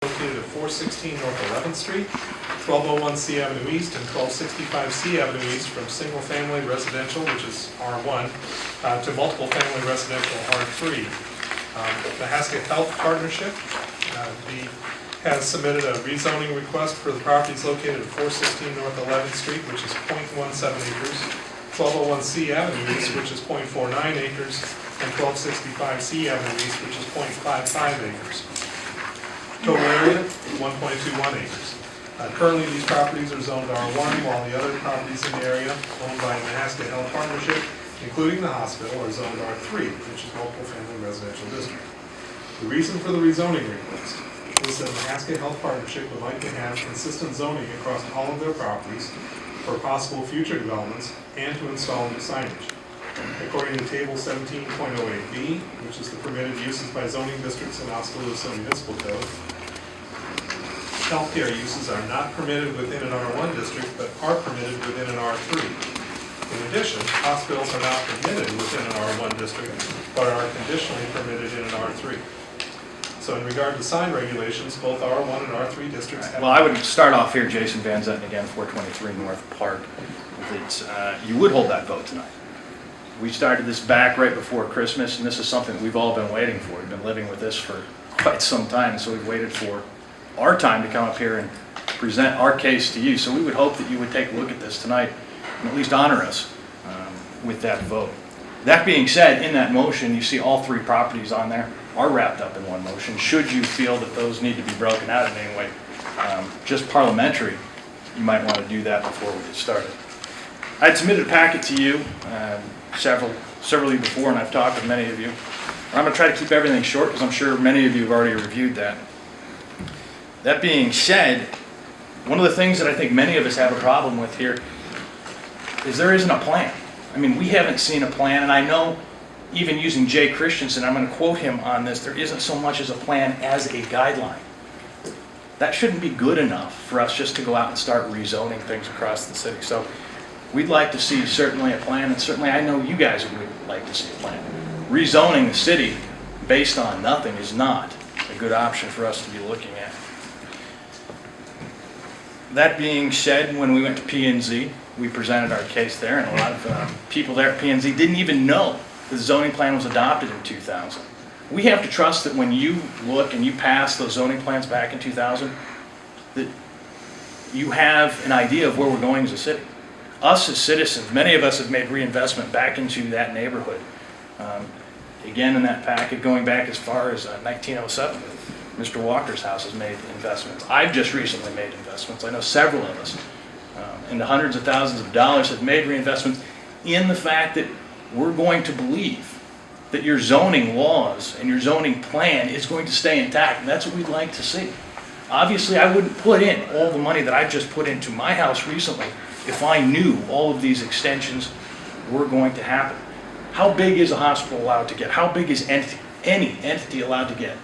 Located at 416 North 11th Street, 1201 C Avenue East, and 1265 C Avenue East from single-family residential, which is R1, to multiple-family residential R3. The Haskett Health Partnership has submitted a rezoning request for the properties located at 416 North 11th Street, which is 0.17 acres, 1201 C Avenue East, which is 0.49 acres, and 1265 C Avenue East, which is 0.55 acres. Total area, 1.21 acres. Currently, these properties are zoned R1, while the other properties in the area owned by the Haskett Health Partnership, including the hospital, are zoned R3, which is multiple family residential district. The reason for the rezoning request is that the Haskett Health Partnership would like to have consistent zoning across all of their properties for possible future developments and to install new signage. According to Table 17.08B, which is the permitted uses by zoning districts in Oskaloosa Municipal Code, healthcare uses are not permitted within an R1 district, but are permitted within an R3. In addition, hospitals are not permitted within an R1 district, but are conditionally permitted in an R3. So in regard to sign regulations, both R1 and R3 districts have... Well, I would start off here, Jason Van Zetten again, 423 North Park. You would hold that vote tonight. We started this back right before Christmas, and this is something that we've all been waiting for. We've been living with this for quite some time, so we've waited for our time to come up here and present our case to you. So we would hope that you would take a look at this tonight and at least honor us with that vote. That being said, in that motion, you see all three properties on there are wrapped up in one motion. Should you feel that those need to be broken out in any way, just parliamentary, you might want to do that before we get started. I'd submitted a packet to you several of you before, and I've talked with many of you. I'm going to try to keep everything short because I'm sure many of you have already reviewed that. That being said, one of the things that I think many of us have a problem with here is there isn't a plan. I mean, we haven't seen a plan, and I know even using Jay Christensen, I'm going to quote him on this, there isn't so much as a plan as a guideline. That shouldn't be good enough for us just to go out and start rezoning things across the city. So we'd like to see certainly a plan, and certainly I know you guys would like to see a plan. Rezoning the city based on nothing is not a good option for us to be looking at. That being said, when we went to P&Z, we presented our case there, and a lot of people there at P&Z didn't even know the zoning plan was adopted in 2000. We have to trust that when you look and you pass those zoning plans back in 2000, that you have an idea of where we're going as a city. Us as citizens, many of us have made reinvestment back into that neighborhood. Again, in that packet, going back as far as 1907, Mr. Walker's house has made investments. I've just recently made investments. I know several of us, into hundreds of thousands of dollars, have made reinvestments in the fact that we're going to believe that your zoning laws and your zoning plan is going to stay intact, and that's what we'd like to see. Obviously, I wouldn't put in all the money that I've just put into my house recently if I knew all of these extensions were going to happen. How big is a hospital allowed to get? How big is any entity allowed to get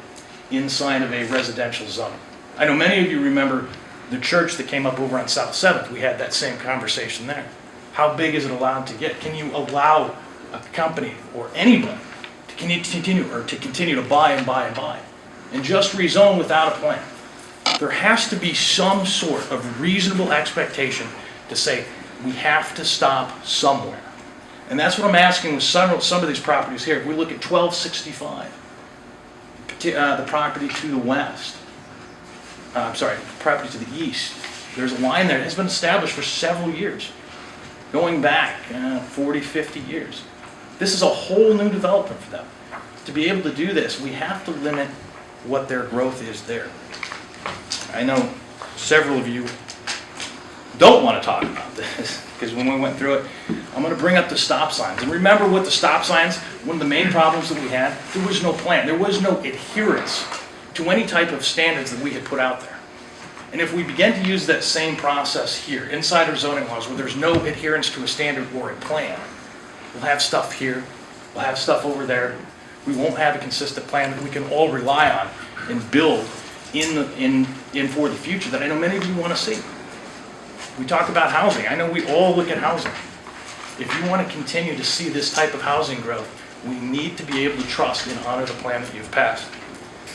inside of a residential zone? I know many of you remember the church that came up over on South 7th. We had that same conversation there. How big is it allowed to get? Can you allow a company or anybody to continue to buy and buy and buy and just rezone without a plan? There has to be some sort of reasonable expectation to say we have to stop somewhere. And that's what I'm asking with some of these properties here. If we look at 1265, the property to the west, property to the east, there's a line there that has been established for several years, going back 40, 50 years. This is a whole new development for them. To be able to do this, we have to limit what their growth is there. I know several of you don't want to talk about this, because when we went through it, I'm going to bring up the stop signs. And remember with the stop signs, one of the main problems that we had, there was no plan. There was no adherence to any type of standards that we had put out there. And if we begin to use that same process here, inside our zoning laws, where there's no adherence to a standard or a plan, we'll have stuff here, we'll have stuff over there. We won't have a consistent plan that we can all rely on and build in for the future that I know many of you want to see. We talk about housing. I know we all look at housing. If you want to continue to see this type of housing growth, we need to be able to trust and honor the plan that you've passed.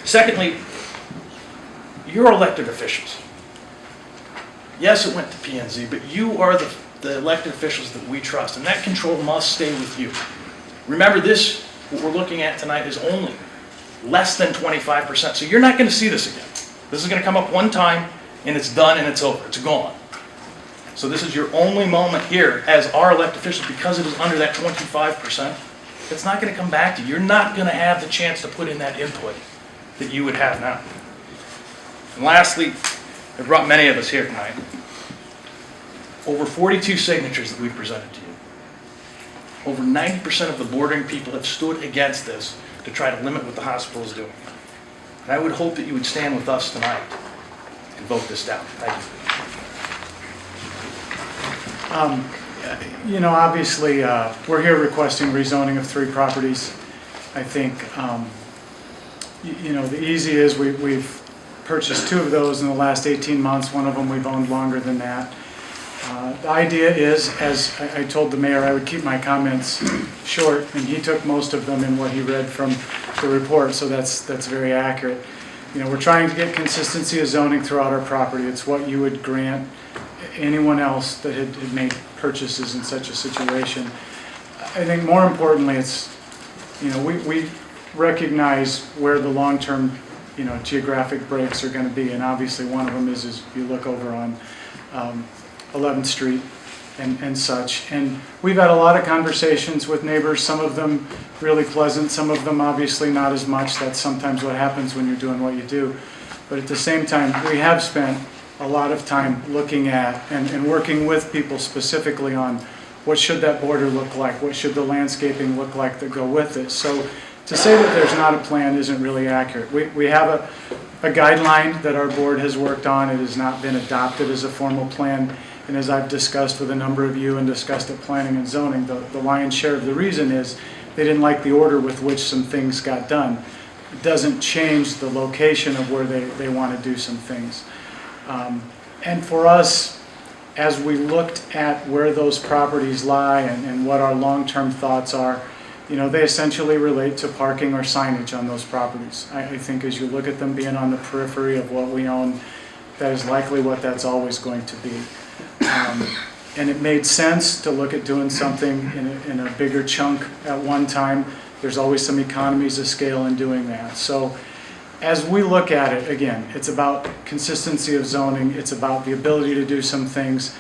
Secondly, you're elected officials. Yes, it went to P&Z, but you are the elected officials that we trust, and that control must stay with you. Remember this, what we're looking at tonight is only less than 25%, so you're not going to see this again. This is going to come up one time, and it's done, and it's over, it's gone. So this is your only moment here as our elected officials, because it is under that 25%, it's not going to come back to you. You're not going to have the chance to put in that input that you would have now. And lastly, I brought many of us here tonight. Over 42 signatures that we've presented to you. Over 90% of the bordering people have stood against this to try to limit what the hospital is doing. And I would hope that you would stand with us tonight and vote this down. Thank you. You know, obviously, we're here requesting rezoning of 3 properties. I think, you know, the easy is we've purchased 2 of those in the last 18 months. One of them we've owned longer than that. The idea is, as I told the mayor, I would keep my comments short, and he took most of them in what he read from the report, so that's very accurate. You know, we're trying to get consistency of zoning throughout our property. It's what you would grant anyone else that had made purchases in such a situation. I think more importantly, it's, you know, we recognize where the long-term, you know, geographic breaks are going to be, and obviously one of them is you look over on 11th Street and such. And we've had a lot of conversations with neighbors, some of them really pleasant, some of them obviously not as much. That's sometimes what happens when you're doing what you do. But at the same time, we have spent a lot of time looking at and working with people specifically on what should that border look like, what should the landscaping look like that go with it. So to say that there's not a plan isn't really accurate. We have a guideline that our board has worked on. It has not been adopted as a formal plan. And as I've discussed with a number of you and discussed at planning and zoning, the lion's share of the reason is they didn't like the order with which some things got done. It doesn't change the location of where they want to do some things. And for us, as we looked at where those properties lie and what our long-term thoughts are, you know, they essentially relate to parking or signage on those properties. I think as you look at them being on the periphery of what we own, that is likely what that's always going to be. And it made sense to look at doing something in a bigger chunk at one time. There's always some economies of scale in doing that. So as we look at it, again, it's about consistency of zoning. It's about the ability to do some things.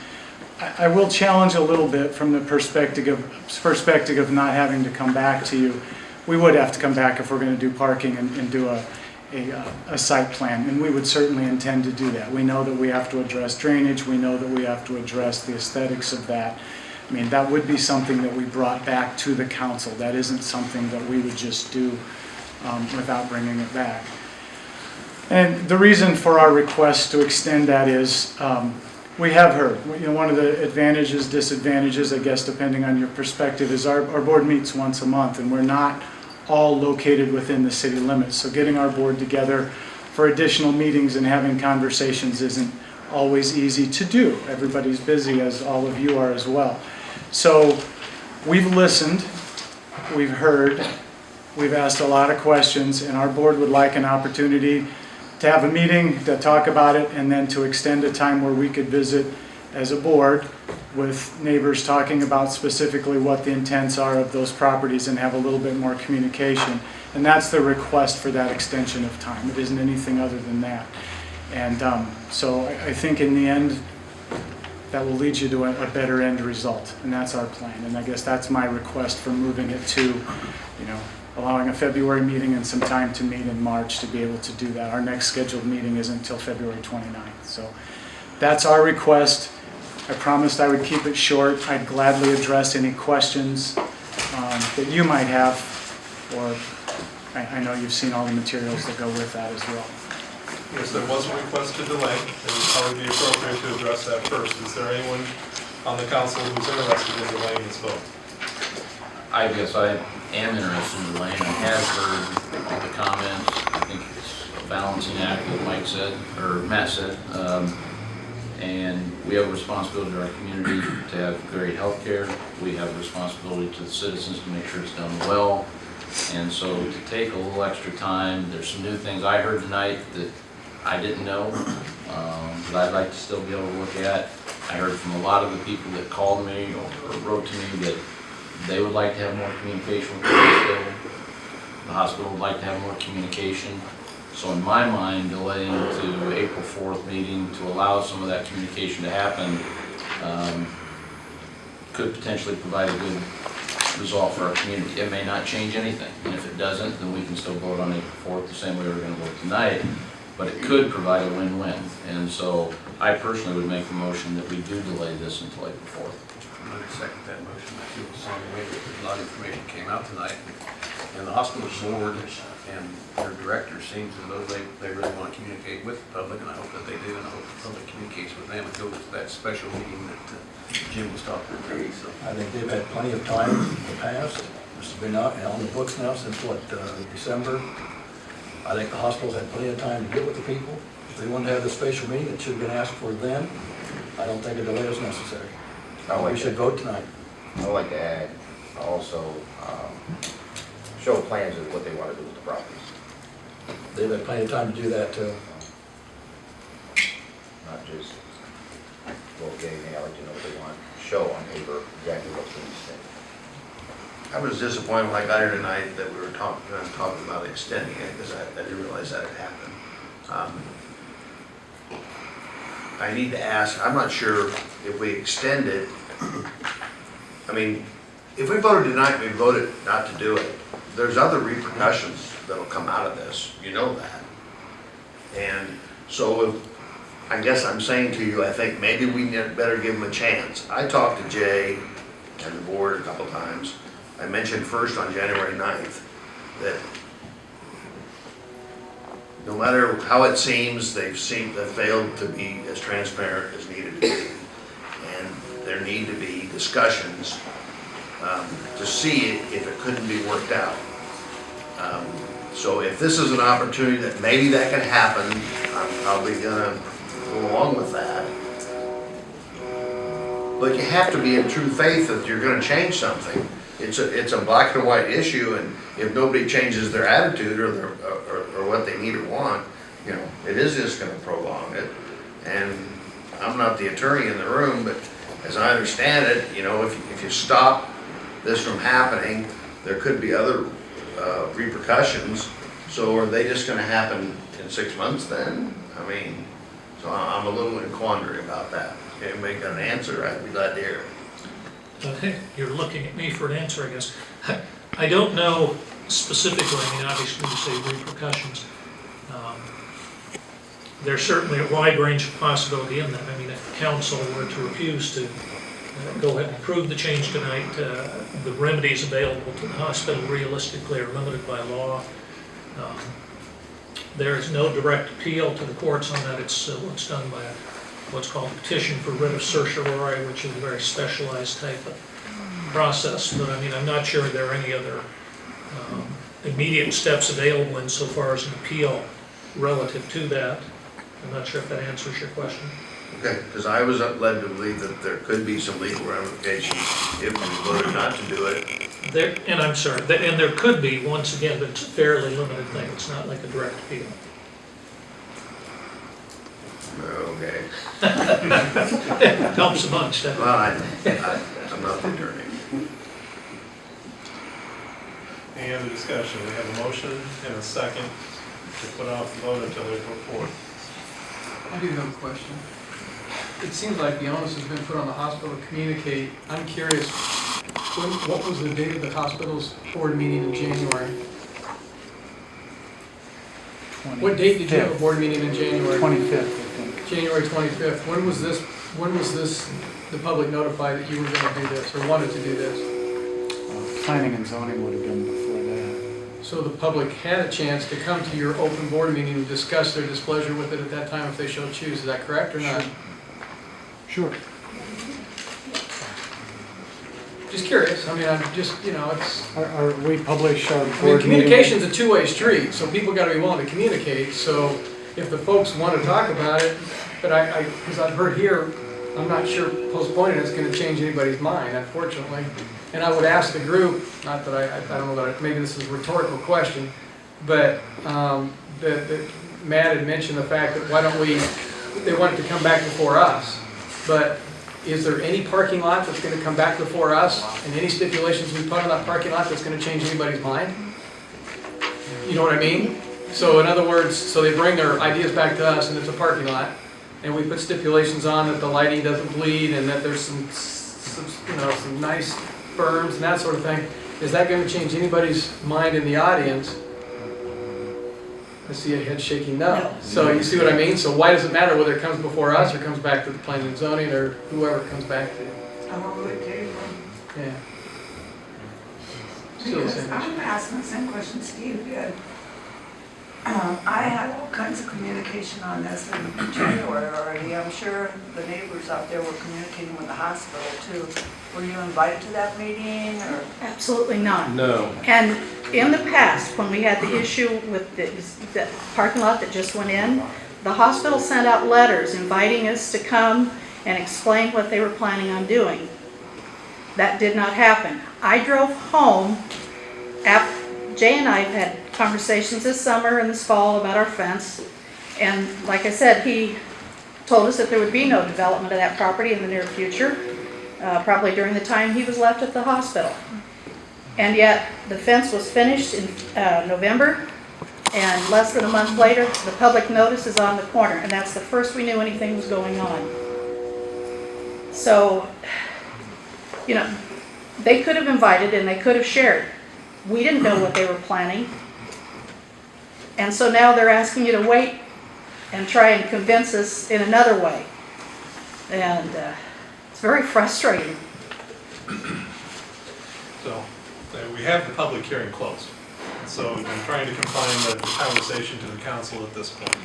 I will challenge a little bit from the perspective of not having to come back to you. We would have to come back if we're going to do parking and do a site plan, and we would certainly intend to do that. We know that we have to address drainage. We know that we have to address the aesthetics of that. I mean, that would be something that we brought back to the council. That isn't something that we would just do without bringing it back. And the reason for our request to extend that is we have heard, you know, one of the advantages, disadvantages, I guess, depending on your perspective, is our board meets once a month, and we're not all located within the city limits. So getting our board together for additional meetings and having conversations isn't always easy to do. Everybody's busy, as all of you are as well. So we've listened, we've heard, we've asked a lot of questions, and our board would like an opportunity to have a meeting to talk about it, and then to extend a time where we could visit as a board with neighbors talking about specifically what the intents are of those properties and have a little bit more communication. And that's the request for that extension of time. It isn't anything other than that. And so I think in the end, that will lead you to a better end result. And that's our plan. And I guess that's my request for moving it to, you know, allowing a February meeting and some time to meet in March to be able to do that. Our next scheduled meeting isn't until February 29th. So that's our request. I promised I would keep it short. I'd gladly address any questions that you might have, or I know you've seen all the materials that go with that as well. Yes, there was a request to delay. It would probably be appropriate to address that first. Is there anyone on the council who's interested in delaying this vote? I guess I am interested in delaying. I have heard the comments. I think it's a balancing act, what Mike said, or Matt said. And we have a responsibility to our community to have great health care. We have a responsibility to the citizens to make sure it's done well. And so to take a little extra time, there's some new things I heard tonight that I didn't know, but I'd like to still be able to look at. I heard from a lot of the people that called me or wrote to me that they would like to have more communication with the hospital. The hospital would like to have more communication. So in my mind, delaying to April 4th meeting to allow some of that communication to happen could potentially provide a good result for our community. It may not change anything, and if it doesn't, then we can still vote on April 4th the same way we're going to vote tonight, but it could provide a win-win. And so I personally would make the motion that we do delay this until April 4th. I'm going to second that motion. I feel the same way. A lot of information came out tonight, and the hospital board and their director seems as though they really want to communicate with the public, and I hope that they do, and I hope the public communicates with them and goes to that special meeting that Jim was talking about. So I think they've had plenty of time in the past. This has been out on the books now since what, December. I think the hospital's had plenty of time to get with the people. If they wanted to have the special meeting, it should have been asked for then. I don't think a delay is necessary. We should vote tonight. I'd like to add also, show plans of what they want to do with the properties. They've had plenty of time to do that too. Not just, well, okay, I'd like to know what they want, show on paper exactly what's being said. I was disappointed when I got here tonight that we were talking about extending it, because I didn't realize that had happened. I need to ask, I'm not sure if we extend it, I mean, if we voted tonight, we voted not to do it, there's other repercussions that'll come out of this, you know that. And so if, I guess I'm saying to you, I think maybe we better give them a chance. I talked to Jay and the board a couple times. I mentioned first on January 9th that no matter how it seems, they've failed to be as transparent as needed to be. And there need to be discussions to see if it couldn't be worked out. So if this is an opportunity that maybe that can happen, I'm probably gonna go along with that. But you have to be in true faith that you're gonna change something. It's a black and white issue, and if nobody changes their attitude or what they need or want, you know, it is just gonna prolong it. And I'm not the attorney in the room, but as I understand it, you know, if you stop this from happening, there could be other repercussions. So are they just gonna happen in 6 months then? I mean, so I'm a little in quandary about that. If anybody got an answer, I'd be glad to hear it. You're looking at me for an answer, I guess. I don't know specifically, I mean, obviously you say repercussions. There's certainly a wide range of possibility in that. I mean, if council were to refuse to go ahead and approve the change tonight, the remedies available to the hospital realistically are limited by law. There is no direct appeal to the courts on that. It's done by what's called a petition for writ of certiorari, which is a very specialized type of process. But I mean, I'm not sure there are any other immediate steps available insofar as an appeal relative to that. I'm not sure if that answers your question. Okay, because I was led to believe that there could be some legal ramifications if we voted not to do it. And I'm sorry, and there could be, once again, but it's a fairly limited thing. It's not like a direct appeal. Okay. Helps a bunch, doesn't it? Well, I'm not the attorney. Any other discussion? We have a motion and a second to put off the vote until April 4th. I do have a question. It seems like the onus has been put on the hospital to communicate. I'm curious, what was the date of the hospital's board meeting in January? What date did you have a board meeting in January? 25th, I think. January 25th. When was this, the public notified that you were going to do this or wanted to do this? Planning and zoning would have been before that. So the public had a chance to come to your open board meeting and discuss their displeasure with it at that time if they so choose. Is that correct or not? Sure. Just curious. I mean, I'm just, you know, it's... We publish our board I mean, meeting. communication's a two-way street, so people gotta be willing to communicate. So if the folks want to talk about it, but because I've heard here, I'm not sure postponing it's gonna change anybody's mind, unfortunately. And I would ask the group, not that I don't know that, maybe this is a rhetorical question, but Matt had mentioned the fact that why don't we, they want it to come back before us, but is there any parking lot that's gonna come back before us, and any stipulations we put on that parking lot that's gonna change anybody's mind? You know what I mean? So in other words, so they bring their ideas back to us, and it's a parking lot, and we put stipulations on that the lighting doesn't bleed, and that there's some you know, some nice berms and that sort of thing. Is that gonna change anybody's mind in the audience? I see a head shaking no. So you see what I mean? So why does it matter whether it comes before us or comes back to the planning and zoning or whoever it comes back to? Yeah. Because I'm gonna ask the same question Steve did. I had all kinds of communication on this in January already. I'm sure the neighbors out there were communicating with the hospital too. Were you invited to that meeting or? Absolutely not. No. And in the past, when we had the issue with the parking lot that just went in, the hospital sent out letters inviting us to come and explain what they were planning on doing. That did not happen. I drove home after Jay and I have had conversations this summer and this fall about our fence, and like I said, he told us that there would be no development of that property in the near future, probably during the time he was left at the hospital. And yet, the fence was finished in November, and less than a month later, the public notice is on the corner, and that's the first we knew anything was going on. So, you know, they could have invited and they could have shared. We didn't know what they were planning. And so now they're asking you to wait and try and convince us in another way. And it's very frustrating. So, we have the public hearing closed. So we've been trying to confine the conversation to the council at this point.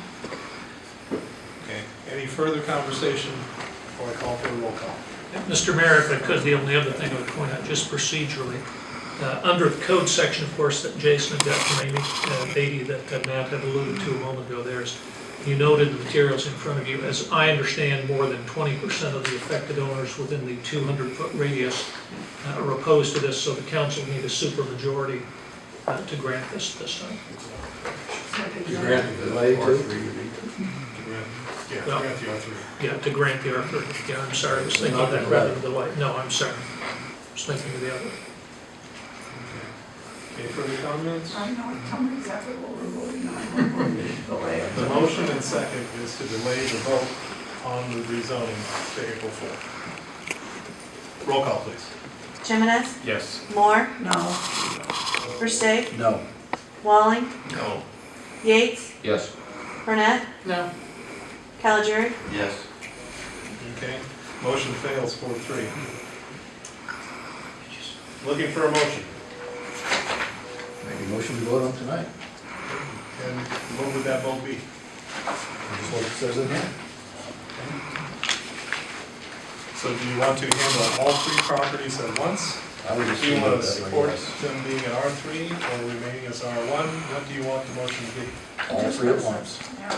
Okay, any further conversation before I call for a roll call? Mr. Mayor, if I could, the only other thing I would point out, just procedurally, under the code section, of course, that Jason had got from Amy Beatty that Matt had alluded to a moment ago, you noted the materials in front of you. As I understand, more than 20% of the affected owners within the 200-foot radius are opposed to this, so the council need a supermajority to grant this time. You grant the delay too? Yeah, Well, grant the R3. Yeah, to grant the R3. Yeah, I'm sorry, I was thinking of that rather than the light. No, I'm sorry. I was thinking of the other. Any further comments? I know, tell me exactly what we're voting on. Delay it. The motion and second is to delay the vote on the rezoning to April 4th. Roll call, please. Jimenez, Yes. Moore, No. Versteeg, No. Walling, No. Yates, Yes. Burnett, No. Caligari, Yes. Okay, motion fails 4-3. Looking for a motion. Make a motion to vote on tonight. And what would that vote be? That's what it says in here. So do you want to handle all three properties at once? I would just Do you leave want it to that way, support yes. them being an R3 or remaining as R1? What do you want the motion to be? All three at once. Yeah,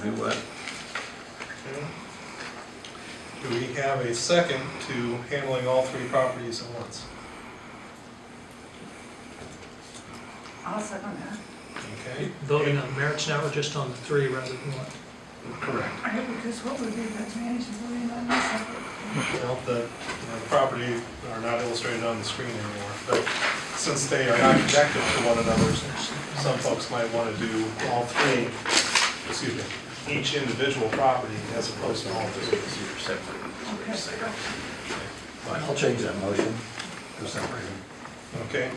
Do what? Okay. Do we have a second to handling all three properties at once? I'll second that. Okay, Voting on merits now or just on the three rather than one? correct. I know, because what would be the advantage of voting on this separate? Well, the property are not illustrated on the screen anymore, but since they are not connected to one another, some folks might want to do all three, excuse me, each individual property as opposed to all three. I'll change that motion to separate them. Okay,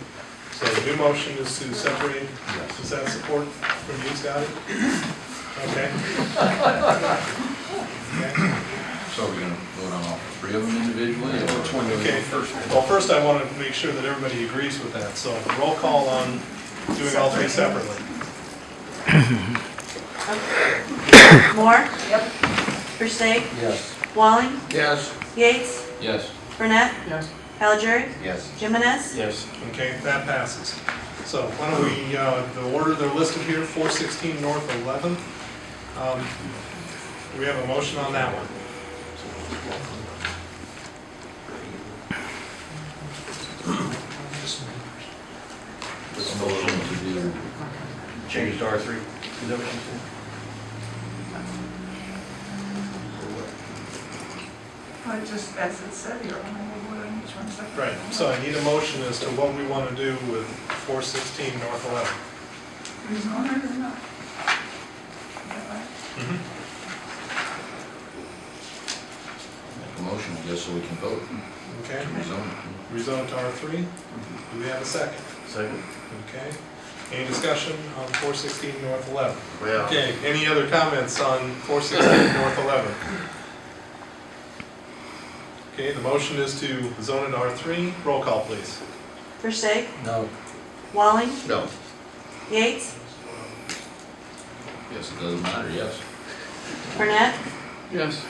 so the new motion is to separate. Yes. Is that support from you, Scotty? Okay. Okay. So we're gonna vote on all three of them individually, or which one do we Okay, go first? well, first I want to make sure that everybody agrees with that, so roll call on doing all three separately. Moore, Yep. Versteeg, Yes. Walling, Yes. Yates, Yes. Burnett, Yes. Caligari, Yes. Jimenez, Yes. Okay, that passes. So why don't we, the order they're listed here, 416 North 11th. We have a motion on that one. This motion to do, Change to R3. Is that what you said? but just as it said here, only wood on each one separate. Right, so I need a motion as to what we want to do with 416 North 11. Rezone it or not? Is that right? Make a motion, I guess, so we can vote. Okay, Rezone. rezone to R3. Do we have a second? Second. Okay, any discussion on 416 North 11? Well, Okay, any other comments on 416 North 11? Okay, the motion is to zone it R3. Roll call, please. Versteeg, No, Walling, no, Yates, Guess it doesn't matter, yes. Burnett, Yes.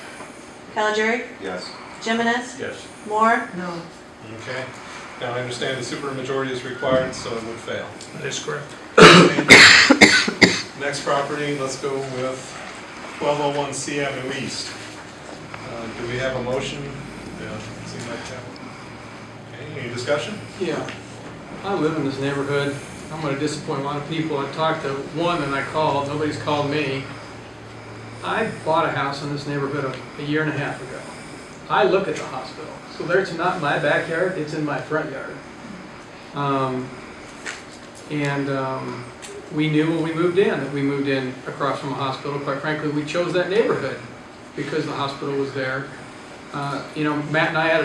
Calgery, Yes. Jimenez, Yes. Moore, No. Okay, now I understand the supermajority is required, so it would fail. That is correct. Next property, let's go with 1201 C Avenue East. Do we have a motion? Yeah, seems like that. Okay, any discussion? Yeah, I live in this neighborhood. I'm gonna disappoint a lot of people. I talked to one and I called, nobody's called me. I bought a house in this neighborhood a year and a half ago. I look at the hospital, so there's not my backyard, it's in my front yard. We knew when we moved in, that we moved in across from a hospital. Quite frankly, we chose that neighborhood because the hospital was there. You know, Matt and I had a